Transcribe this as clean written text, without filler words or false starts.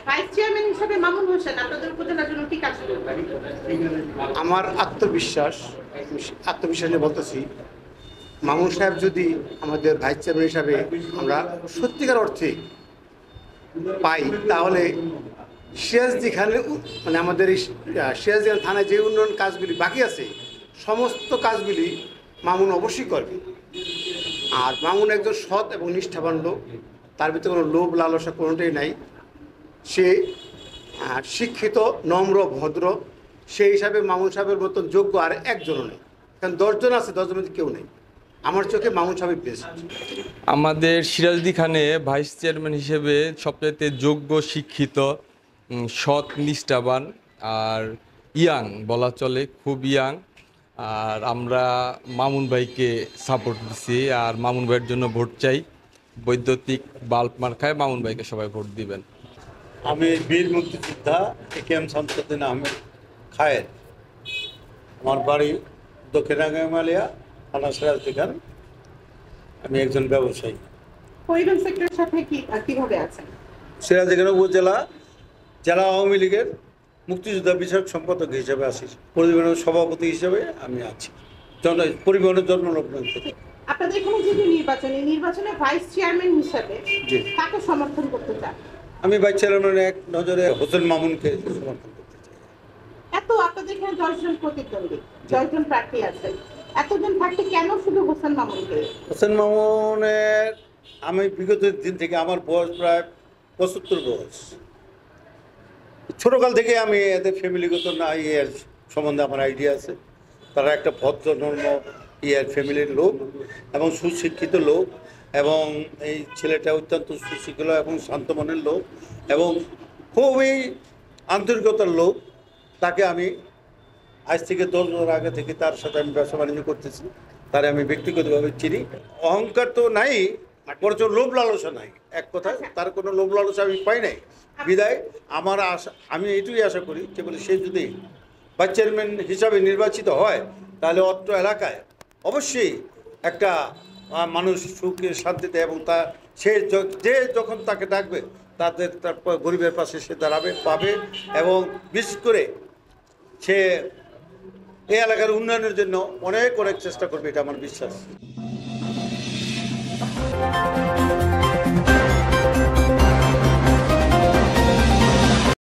Vice chairman হিসেবে মামুন হোসেন আপনাদের উপজেলার জন্য কি কাজ করবেন? আমার আত্মবিশ্বাসে বলতেছি, মামুন সাহেব যদি আমাদের ভাইস চেয়ারম্যান হিসাবে আমরা সত্যিকার অর্থে পাই, তাহলে সিরাজদি খানে মানে আমাদের এই সিরাজদি খান থানায় যে উন্নয়ন কাজগুলি বাকি আছে সমস্ত কাজগুলি মামুন অবশ্যই করবে। আর মামুন একজন সৎ এবং নিষ্ঠাবান লোক, তার ভিতরে কোনো লোভ লালসা কোনোটাই নাই। সে শিক্ষিত, নম্র, ভদ্র। সেই হিসাবে মামুন সাহেবের মতন যোগ্য আর একজনও নেই, কারণ 10 জন আছে, 10 জনের মধ্যে কেউ নেই। আমার চোখে মামুন সাহেব বেস্ট। আমাদের সিরাজদি খানে ভাইস চেয়ারম্যান হিসেবে সবচাইতে যোগ্য, শিক্ষিত, সৎ, নিষ্ঠাবান আর ইয়াং বলা চলে, খুব ইয়াং। আর আমরা মামুন ভাইকে সাপোর্ট দিছি, আর মামুন ভাইয়ের জন্য ভোট চাই। বৈদ্যুতিক বাল্ব মার্কায় মামুন ভাইকে সবাই ভোট দিবেন। আমি বীর মুক্তিযোদ্ধা একেএম শামসুদ্দিন আহমেদ খায়ের। আমার বাড়ি দক্ষিণ রাঙ্গামালিয়া, থানা সিরাজদি খান। আমি একজন ব্যবসায়ী। পরিবহন সেক্টরের সাথে কিভাবে আছেন? সিরাজদি খান উপজেলা জেলা আওয়ামী লীগের মুক্তিযোদ্ধা বিষয়ক সম্পাদক হিসেবে আছি। পরিবহনের সভাপতি হিসেবে আমি আছি, পরিবহনের জন্মলগ্ন থেকে। আপনাদের এখানে যে নির্বাচনে ভাইস চেয়ারম্যান হিসেবে কাকে সমর্থন করতে চান? আমি ভাইস চেয়ারম্যান এক নজরে হোসেন মামুনকে সমর্থন করতে চাই। আপনাদের এখানে 10 জন প্রতিদ্বন্দ্বী, 10 জন প্রার্থী আছে, এতজন থাকতে কেন শুধু হোসেন মামুনকে? হোসেন মামুনের আমি বিগত দিন থেকে, আমার বয়স প্রায় 75 বয়স। ছোটকাল থেকে আমি এদের ফ্যামিলিগত ইয়ের সম্বন্ধে আমার আইডিয়া আছে। তারা একটা ভদ্র নর্ম ফ্যামিলির লোক এবং সুশিক্ষিত লোক, এবং এই ছেলেটা অত্যন্ত সুশিক্ষিত এবং শান্ত মনের লোক এবং খুবই আন্তরিকতার লোক। তাকে আমি আজ থেকে 10 বছর আগে থেকে তার সাথে আমি ব্যবসা বাণিজ্য করতেছি। তারে আমি ব্যক্তিগতভাবে চিনি। অহংকার তো নাই, বরঞ্চ লোভ লালসা নাই। এক কথায় তার কোনো লোভ লালসা আমি পাই নাই। বিদায় আমার আশা, আমি এইটুকুই আশা করি যে বলে সে যদি ভাইস চেয়ারম্যান হিসাবে নির্বাচিত হয়, তাহলে অত্র এলাকায় অবশ্যই একটা মানুষ সুখে শান্তিতে, এবং যে যখন তাকে ডাকবে তার গরিবের পাশে সে দাঁড়াবে, পাবে, এবং বিশেষ করে সে এই এলাকার উন্নয়নের জন্য অনেক চেষ্টা করবে, এটা আমার বিশ্বাস।